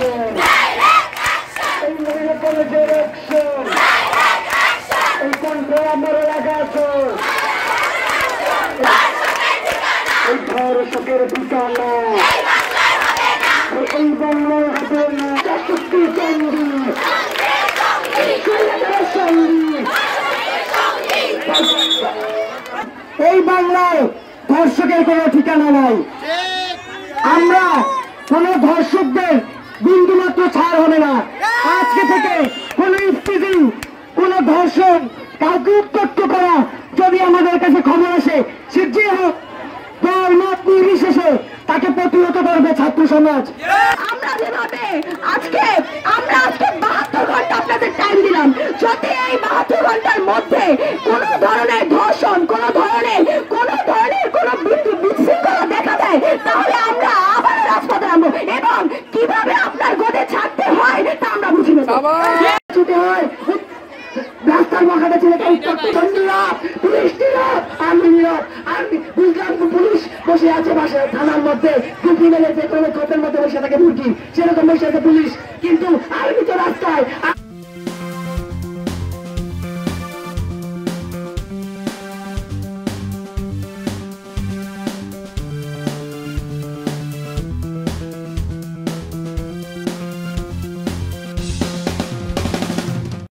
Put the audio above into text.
action! এই medical কলেজের action! এই কণ্ঠে আমার লাগাছো! এই ধর্ষকের ঠিকানা! এই বাংলায় হবে না শক্তি চন্ডী! এই বাংলায় ধর্ষকের কোন ঠিকানা নাই। আমরা কোন ধর্ষকদের বিন্দুমাত্র ছাড় হবে না। আজকে থেকে কোন স্পিচিং, কোন ধর্ষণ, কাউকে উত্ত্যক্ত করা যদি আমাদের কাছে খবর আসে, সে যে হোক দল মত নির্বিশেষে তাকে প্রতিহত করবে ছাত্র সমাজ। আমরা যেভাবে আজকে 72 ঘন্টা আপনাদের টাইম দিলাম, যদি এই 72 ঘন্টার মধ্যে কোন ধরনের ধর্ষণ, কোন ধরনের কোন বিশৃঙ্খলা দেখা দেয়, তাহলে আমরা আবার রাজপথে নামবো এবং কিভাবে আপনার গদে ছাড়তে হয় তা আমরা বুঝে নেব। রাস্তার মাখাটা ছেলেকে বুঝলাম পুলিশ বসে আছে বাসায় থানার মধ্যে টুপি মেলে যে কোনো খোপের মধ্যে বসে থাকে মুরগি, সেরকম বসে আছে পুলিশ, কিন্তু আর্মি তো রাস্তায়।